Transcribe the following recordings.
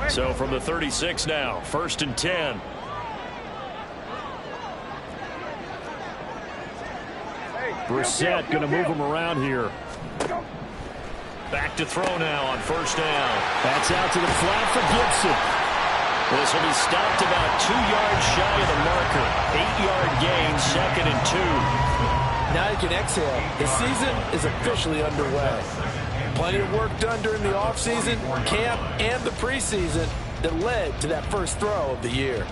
So from the 36 now, 1st and 10. Brissett going to move him around here. Back to throw now on 1st down. That's out to the flat for Gibson. This will be stopped about 2 yards shy of the marker. 8-yard gain, 2nd and 2. Now you can exhale. The season is officially underway. Plenty of work done during the offseason, camp, and the preseason that led to that first throw of the year.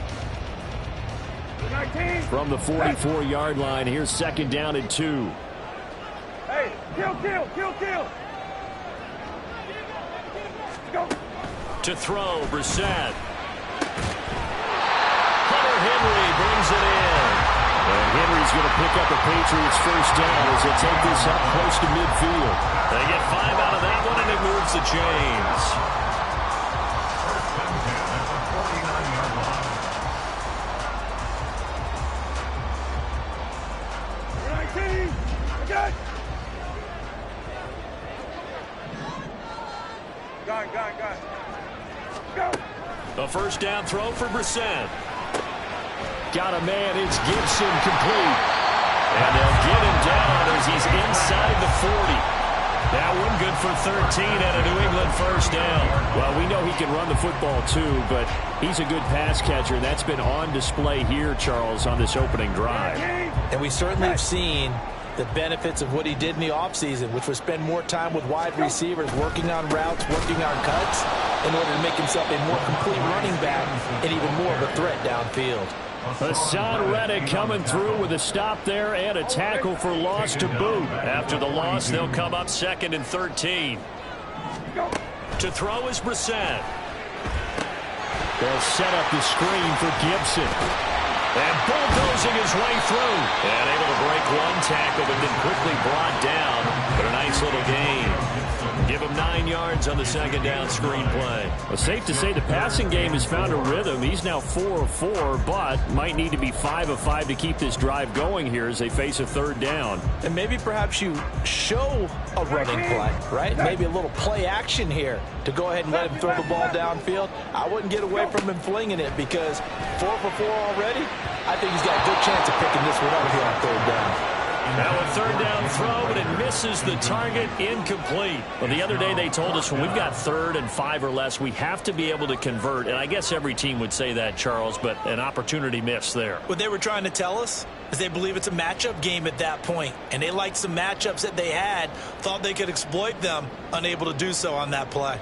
From the 44-yard line, here's 2nd down and 2. Hey, kill. Go. To throw, Brissett. Hunter Henry brings it in. And Henry's going to pick up the Patriots' 1st down as they take this up close to midfield. They get 5 out of that one, and it moves the chains. Go. A 1st down throw for Brissett. Got a man, it's Gibson, complete. And they'll get him down as he's inside the 40. That one good for 13 and a New England 1st down. Well, we know he can run the football too, but he's a good pass catcher, and that's been on display here, Charles, on this opening drive. And we certainly have seen the benefits of what he did in the offseason, which was spend more time with wide receivers, working on routes, working on cuts, in order to make himself a more complete running back and even more of a threat downfield. Hassan Reddick coming through with a stop there and a tackle for loss to boot. After the loss, they'll come up 2nd and 13. To throw is Brissett. They'll set up the screen for Gibson. And bulldozing his way through. And able to break one tackle, but then quickly brought down. But a nice little gain. Give him 9 yards on the 2nd down screen play. Well, safe to say the passing game has found a rhythm. He's now 4 of 4, but might need to be 5 of 5 to keep this drive going here as they face a 3rd down. And maybe perhaps you show a running play, right? Maybe a little play action here to go ahead and let him throw the ball downfield. I wouldn't get away from him flinging it because 4 for 4 already. I think he's got a good chance of picking this one up here on 3rd down. Now a 3rd down throw, but it misses the target, incomplete. Well, the other day they told us when we've got 3rd and 5 or less, we have to be able to convert. And I guess every team would say that, Charles, but an opportunity missed there. What they were trying to tell us is they believe it's a matchup game at that point. And they liked some matchups that they had, thought they could exploit them, unable to do so on that play.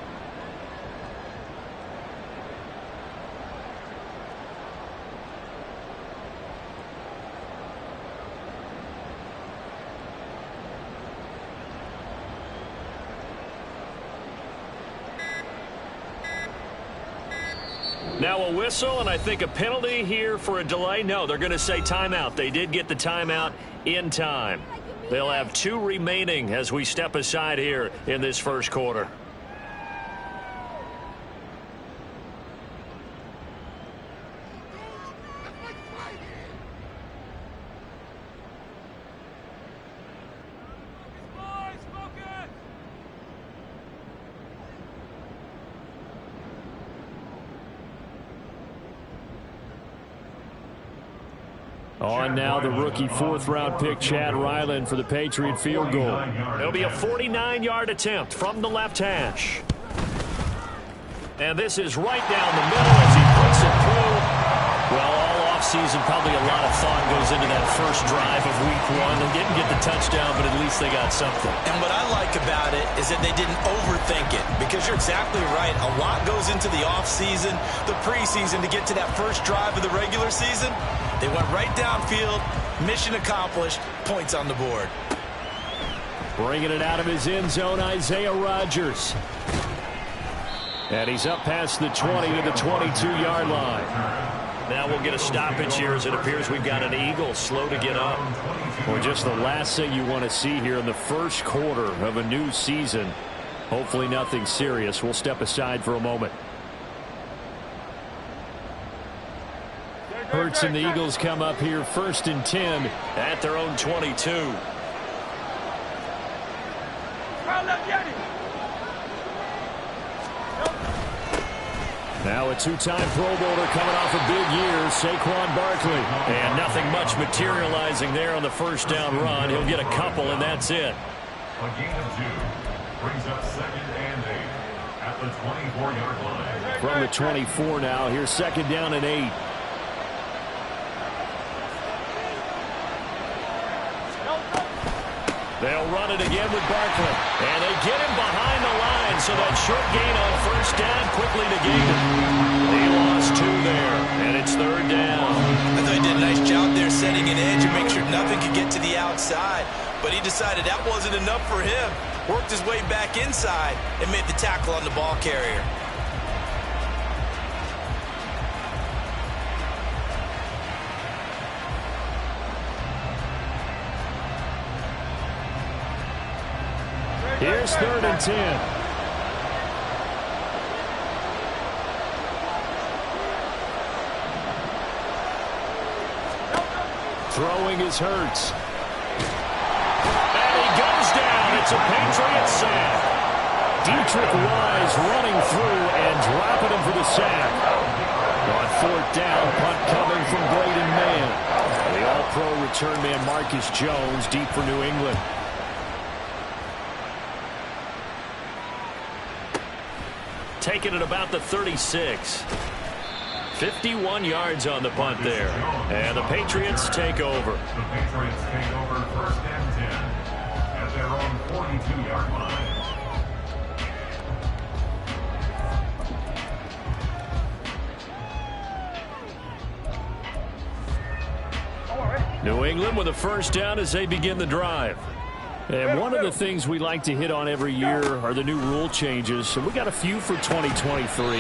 Now a whistle, and I think a penalty here for a delay. No, they're going to say timeout. They did get the timeout in time. They'll have 2 remaining as we step aside here in this 1st quarter. On now the rookie 4th-round pick Chad Ryland for the Patriot field goal. It'll be a 49-yard attempt from the left hash. And this is right down the middle as he puts it through. Well, all offseason, probably a lot of thought goes into that first drive of week 1. They didn't get the touchdown, but at least they got something. And what I like about it is that they didn't overthink it, because you're exactly right. A lot goes into the offseason, the preseason, to get to that first drive of the regular season. They went right downfield, mission accomplished, points on the board. Bringing it out of his end zone, Isaiah Rodgers. And he's up past the 20 to the 22-yard line. Now we'll get a stoppage here as it appears we've got an Eagle slow to get up. Well, just the last thing you want to see here in the 1st quarter of a new season. Hopefully nothing serious. We'll step aside for a moment. Hurts and the Eagles come up here 1st and 10 at their own 22. Now a two-time Pro Bowler coming off a big year, Saquon Barkley. And nothing much materializing there on the first down run. He'll get a couple, and that's it. A gain of 2 brings up 2nd and 8 at the 24-yard line. From the 24 now, here's 2nd down and 8. They'll run it again with Barkley. And they get him behind the line, so that short gain on first down quickly negated. He lost 2 there, and it's 3rd down. I thought he did a nice job there setting an edge and make sure nothing could get to the outside. But he decided that wasn't enough for him. Worked his way back inside and made the tackle on the ball carrier. Here's 3rd and 10. Throwing is Hurts. And he goes down. It's a Patriot sack. Dietrich Wise running through and dropping him for the sack. On 4th down, punt coming from Braden Mann. The All-Pro return man Marcus Jones deep for New England. Taking it about the 36. 51 yards on the punt there. And the Patriots take over. The Patriots take over 1st and 10 at their own 42-yard line. New England with a first down as they begin the drive. And one of the things we like to hit on every year are the new rule changes. So we got a few for 2023. A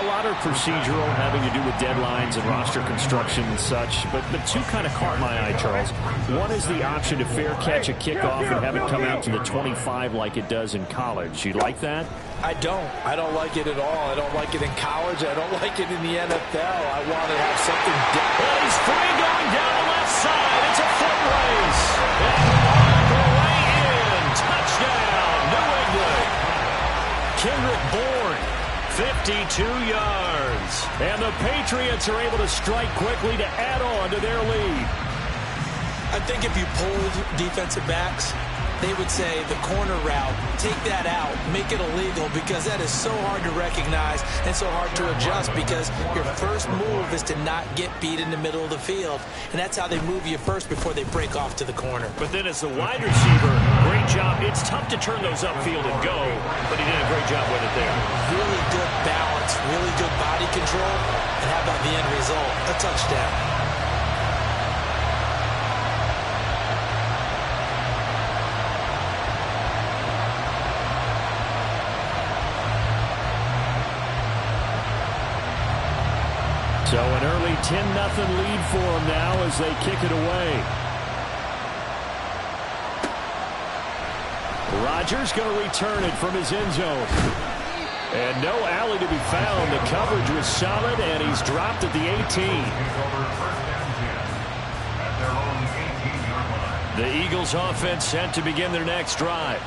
lot are procedural, having to do with deadlines and roster construction and such. But 2 kind of caught my eye, Charles. One is the option to fair catch a kickoff and have it come out to the 25 like it does in college. You like that? I don't. I don't like it at all. I don't like it in college. I don't like it in the NFL. I want to have something different. Well, he's free going down the left side. It's a foot race. And way in. Touchdown, New England. Kendrick Bourne, 52 yards. And the Patriots are able to strike quickly to add on to their lead. I think if you pulled defensive backs, they would say the corner route, take that out, make it illegal, because that is so hard to recognize and so hard to adjust, because your first move is to not get beat in the middle of the field. And that's how they move you first before they break off to the corner. But then as the wide receiver, great job. It's tough to turn those upfield and go, but he did a great job with it there. Really good balance, really good body control, and how about the end result? A touchdown. So an early 10-0 lead for them now as they kick it away. Rodgers going to return it from his end zone. And no alley to be found. The coverage was solid, and he's dropped at the 18. The Eagles offense set to begin their next drive.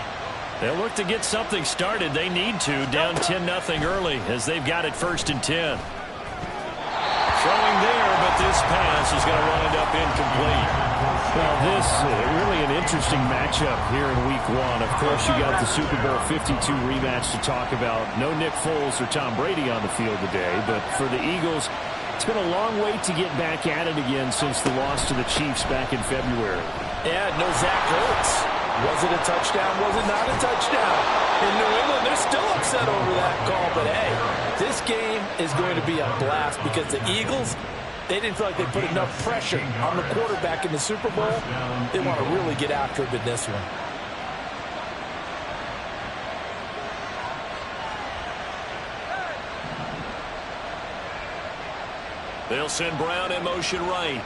They'll look to get something started. They need to, down 10-0 early as they've got it 1st and 10. Throwing there, but this pass is going to wind up incomplete. Well, this really an interesting matchup here in Week 1. Of course, you got the Super Bowl 52 rematch to talk about. No Nick Foles or Tom Brady on the field today, but for the Eagles, it's been a long wait to get back at it again since the loss to the Chiefs back in February. Yeah, no Zach Ertz. Was it a touchdown? Was it not a touchdown? In New England, they're still upset over that call. But, hey, this game is going to be a blast because the Eagles, they didn't feel like they put enough pressure on the quarterback in the Super Bowl. They want to really get after him in this one. They'll send Brown in motion right.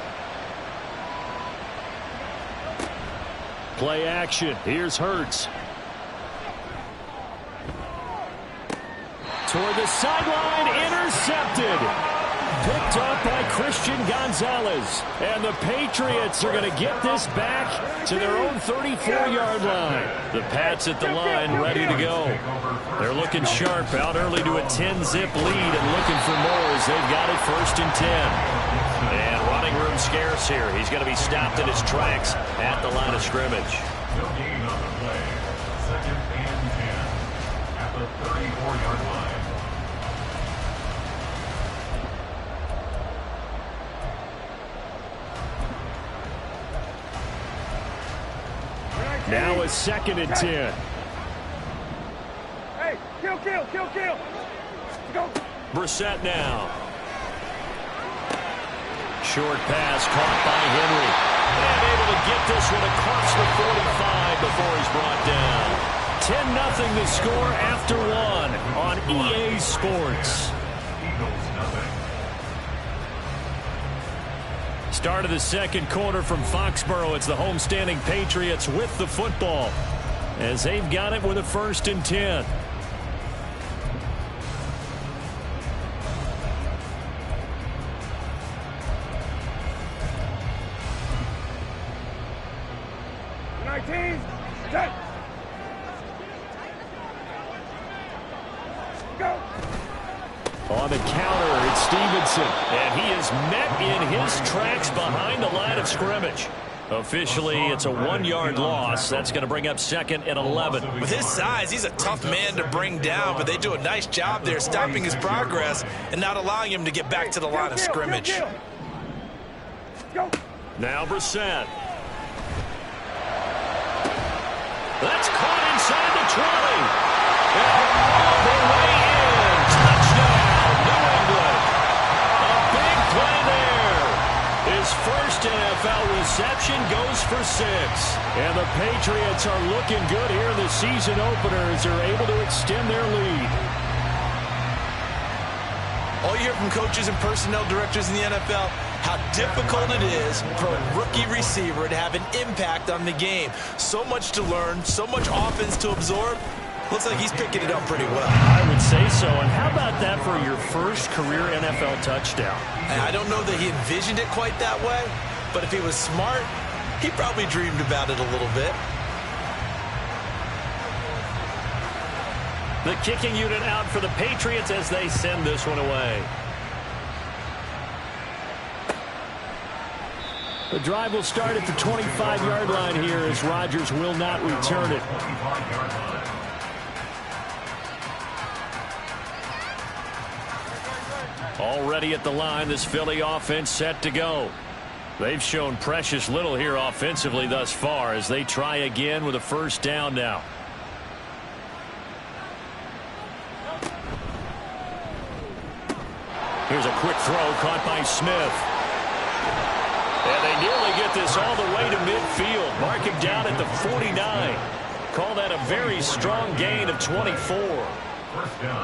Play action. Here's Hurts. Toward the sideline, intercepted. Picked up by Christian Gonzalez. And the Patriots are going to get this back to their own 34-yard line. The Pats at the line, ready to go. They're looking sharp, out early to a 10-zip lead and looking for more as they've got it 1st and 10. And running room scarce here. He's going to be stopped in his tracks at the line of scrimmage. No gain on the play. 2nd and 10 at the 34-yard line. Now a 2nd and 10. Hey, kill. Go. Brissett now. Short pass caught by Henry. And able to get this one across the 45 before he's brought down. 10-0 the score after 1 on EA Sports. Eagles nothing. Start of the 2nd quarter from Foxborough. It's the homestanding Patriots with the football as they've got it with a 1st and 10. Go. On the counter, it's Stevenson. And he is met in his tracks behind the line of scrimmage. Officially, it's a 1-yard loss. That's going to bring up 2nd and 11. With his size, he's a tough man to bring down, but they do a nice job there stopping his progress and not allowing him to get back to the line of scrimmage. Go. Now Brissett. That's caught inside the 20. And all the way in. Touchdown, New England. A big play there. His first NFL reception goes for 6. And the Patriots are looking good here in the season opener as they're able to extend their lead. All you hear from coaches and personnel directors in the NFL, how difficult it is for a rookie receiver to have an impact on the game. So much to learn, so much offense to absorb. Looks like he's picking it up pretty well. I would say so. And how about that for your first career NFL touchdown? And I don't know that he envisioned it quite that way, but if he was smart, he probably dreamed about it a little bit. The kicking unit out for the Patriots as they send this one away. The drive will start at the 25-yard line here as Rodgers will not return it. Already at the line, this Philly offense set to go. They've shown precious little here offensively thus far as they try again with a 1st down now. Here's a quick throw caught by Smith. And they nearly get this all the way to midfield. Mark him down at the 49. Call that a very strong gain of 24.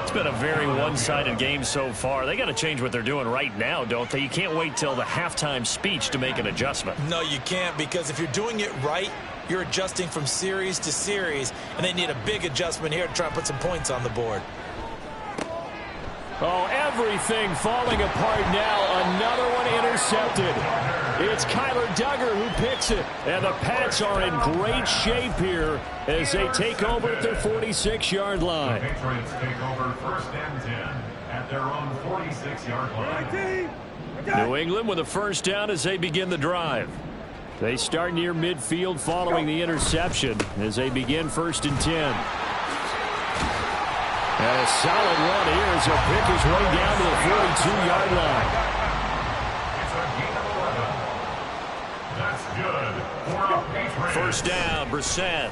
It's been a very one-sided game so far. They got to change what they're doing right now, don't they? You can't wait till the halftime speech to make an adjustment. No, you can't, because if you're doing it right, you're adjusting from series to series, and they need a big adjustment here to try and put some points on the board. Oh, everything falling apart now. Another one intercepted. It's Kyler Duggar who picks it. And the Pats are in great shape here as they take over at their 46-yard line. The Patriots take over 1st and 10 at their own 46-yard line. New England with a 1st down as they begin the drive. They start near midfield following the interception as they begin 1st and 10. And a solid run here as he'll pick his way down to the 42-yard line. It's a gain of 11. That's good for a Patriots. 1st down, Brissett.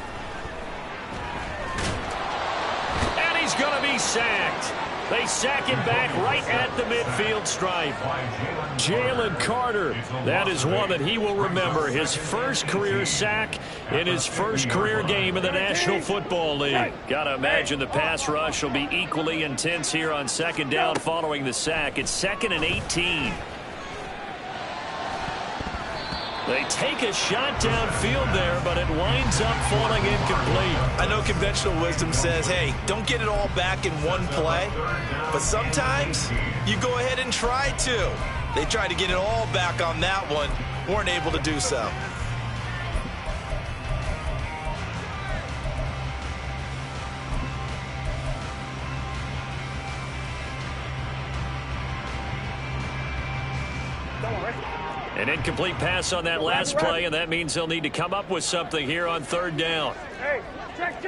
And he's going to be sacked. They sack him back right at the midfield stripe. Jalen Carter. That is one that he will remember. His first career sack in his first career game in the National Football League. Got to imagine the pass rush will be equally intense here on 2nd down following the sack. It's 2nd and 18. They take a shot downfield there, but it winds up falling incomplete. I know conventional wisdom says, hey, don't get it all back in one play. But sometimes you go ahead and try to. They tried to get it all back on that one. Weren't able to do so. An incomplete pass on that last play, and that means they'll need to come up with something here on third down. Hey, check.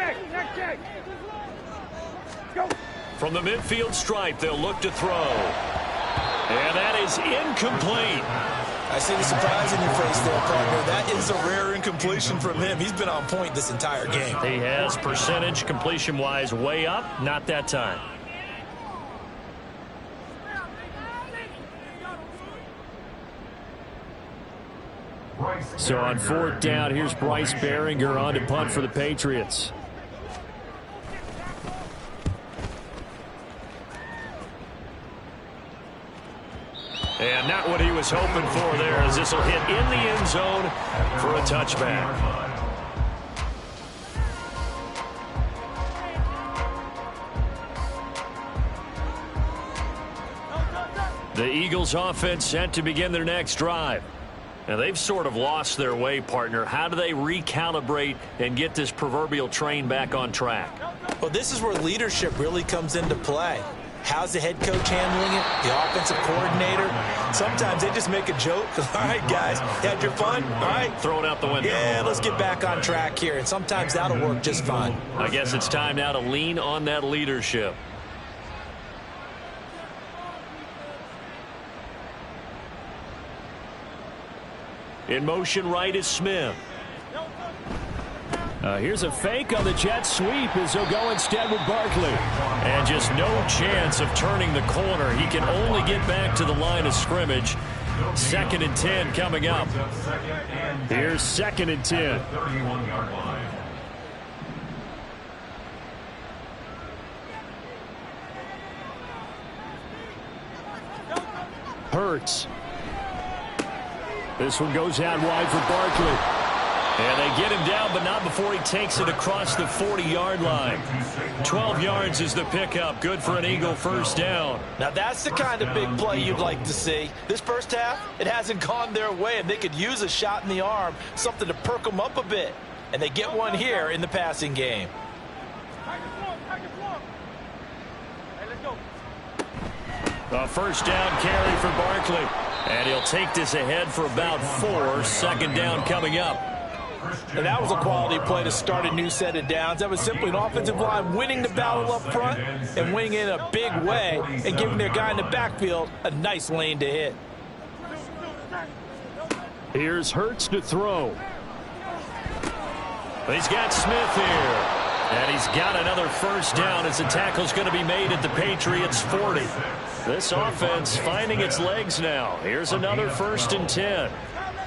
Go. From the midfield stripe, they'll look to throw. And that is incomplete. I see the surprise in your face there, partner. That is a rare incompletion from him. He's been on point this entire game. He has percentage completion-wise way up, not that time. So on fourth down, here's Bryce Behringer on to punt for the Patriots. And not what he was hoping for there, as this will hit in the end zone for a touchback. The Eagles offense set to begin their next drive. Now, they've sort of lost their way, partner. How do they recalibrate and get this proverbial train back on track? Well, this is where leadership really comes into play. How's the head coach handling it? The offensive coordinator? Sometimes they just make a joke. All right, guys, had your fun? All right. Throw it out the window. Yeah, let's get back on track here. And sometimes that'll work just fine. I guess it's time now to lean on that leadership. In motion right is Smith. Here's a fake on the jet sweep as he'll go instead with Barkley. And just no chance of turning the corner. He can only get back to the line of scrimmage. 2nd and 10 coming up. Here's 2nd and 10. Hurts. This one goes out wide for Barkley. And they get him down, but not before he takes it across the 40-yard line. 12 yards is the pickup. Good for an Eagle first down. Now that's the kind of big play you'd like to see. This first half, it hasn't gone their way, and they could use a shot in the arm, something to perk them up a bit. And they get one here in the passing game. A first down carry for Barkley. And he'll take this ahead for about 4. 2nd down coming up. And that was a quality play to start a new set of downs. That was simply an offensive line winning the battle up front and winning in a big way and giving their guy in the backfield a nice lane to hit. Here's Hurts to throw. He's got Smith here. And he's got another first down as the tackle's going to be made at the Patriots 40. This offense finding its legs now. Here's another 1st and 10.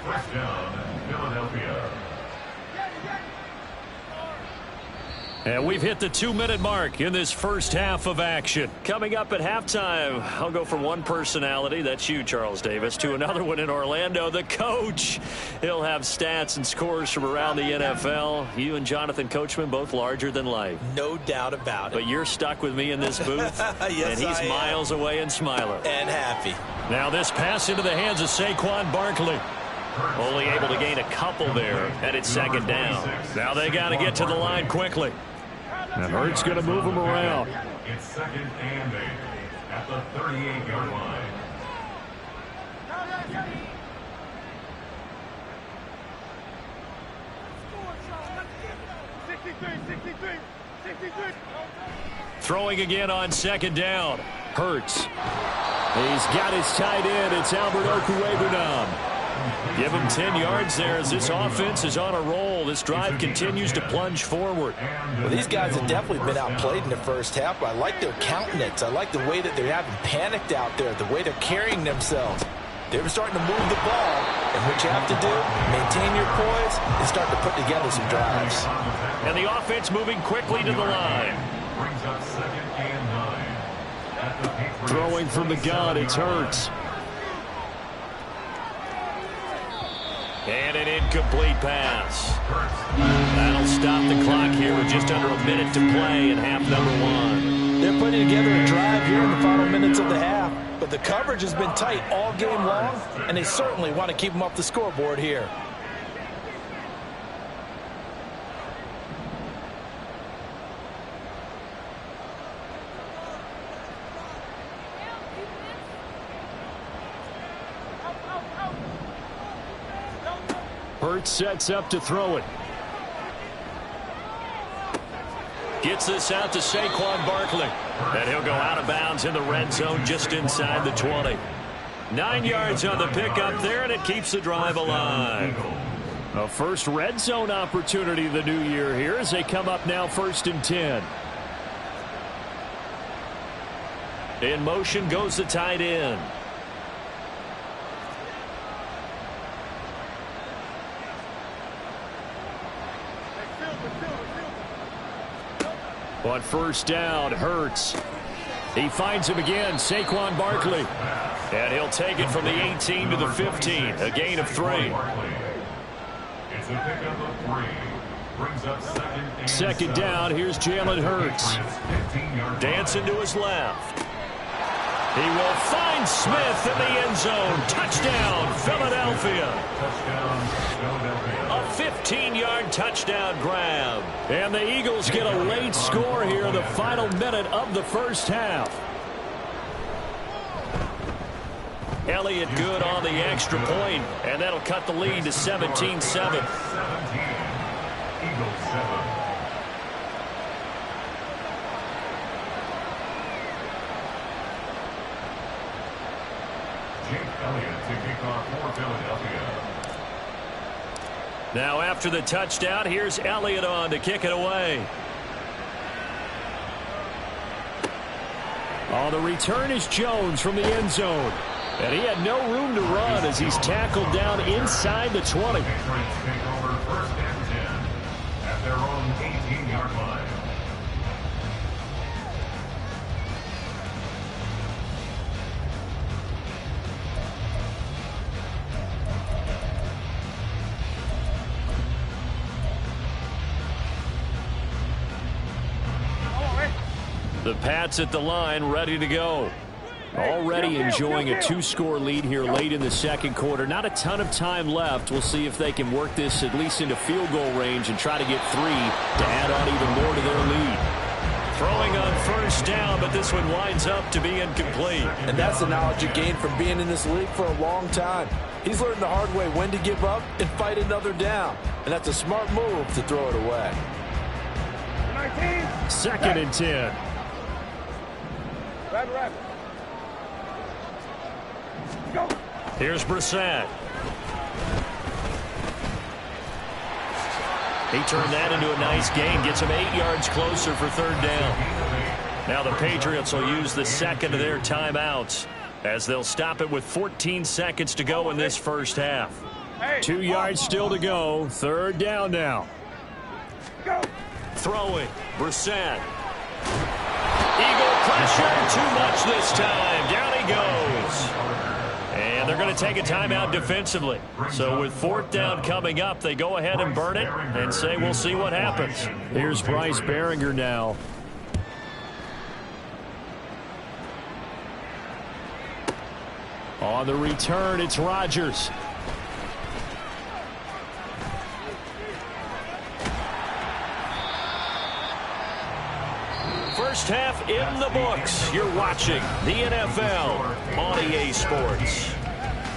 First down, Philadelphia. And we've hit the 2-minute mark in this first half of action. Coming up at halftime, I'll go from one personality, that's you, Charles Davis, to another one in Orlando, the coach. He'll have stats and scores from around the NFL. You and Jonathan Coachman, both larger than life. No doubt about it. But you're stuck with me in this booth. Yes, and he's miles away and smiling. And happy. Now this pass into the hands of Saquon Barkley. Only able to gain a couple there, and it's 2nd down. Now they got to get to the line quickly. And Hurts going to move him around. It's 2nd and 8 at the 38-yard line. Throwing again on 2nd down. Hurts. He's got his tight end. It's Albert Okwuegbunam. Give him 10 yards there as this offense is on a roll. This drive continues to plunge forward. Well, these guys have definitely been outplayed in the first half, but I like their countenance. I like the way that they haven't panicked out there, the way they're carrying themselves. They're starting to move the ball, and what you have to do, maintain your poise and start to put together some drives. And the offense moving quickly to the line. Brings up 2nd and 9 at the Patriots. Throwing from the gun, it's Hurts. And an incomplete pass. That'll stop the clock here with just under a minute to play in half number 1. They're putting together a drive here in the final minutes of the half, but the coverage has been tight all game long, and they certainly want to keep them off the scoreboard here. Hurts sets up to throw it. Gets this out to Saquon Barkley. And he'll go out of bounds in the red zone just inside the 20. 9 yards on the pickup there, and it keeps the drive alive. A first red zone opportunity the new year here as they come up now 1st and 10. In motion goes the tight end. On first down, Hurts. He finds him again, Saquon Barkley. And he'll take it from the 18 to the 15, a gain of 3. It's a pickup of 3. Brings up second down, here's Jalen Hurts. Dancing to his left. He will find Smith in the end zone. Touchdown, Philadelphia. A 15-yard touchdown grab. And the Eagles get a late score here in the final minute of the first half. Elliott good on the extra point, and that'll cut the lead to 17-7. 17. Eagles 7. Jake Elliott to kick off for Philadelphia. Now after the touchdown, here's Elliott on to kick it away. On the return is Jones from the end zone. And he had no room to run as he's tackled down inside the 20. Patriots take over 1st and 10 at their own 18-yard line. The Pats at the line, ready to go. Already enjoying a 2-score lead here late in the second quarter. Not a ton of time left. We'll see if they can work this at least into field goal range and try to get 3 to add on even more to their lead. Throwing on first down, but this one winds up to be incomplete. And that's the knowledge you gain from being in this league for a long time. He's learned the hard way when to give up and fight another down. And that's a smart move to throw it away. 19. 2nd and 10. Right. Go. Here's Brissett. He turned that into a nice gain. Gets him 8 yards closer for 3rd down. Now the Patriots will use the second of their timeouts as they'll stop it with 14 seconds to go in this first half. 2 yards still to go. 3rd down now. Go. Throwing. Brissett. Eagle pressure. Too much this time. Down he goes. And they're going to take a timeout defensively. So with 4th down coming up, they go ahead and burn it and say we'll see what happens. Here's Bryce Behringer now. On the return, it's Rodgers. First half in the books. You're watching the NFL on EA Sports.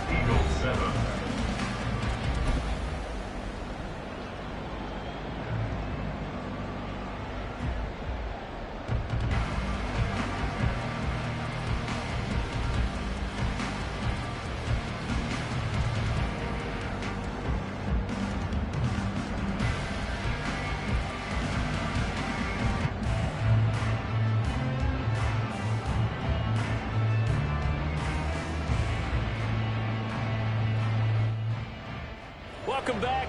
Eagles 7. Welcome back.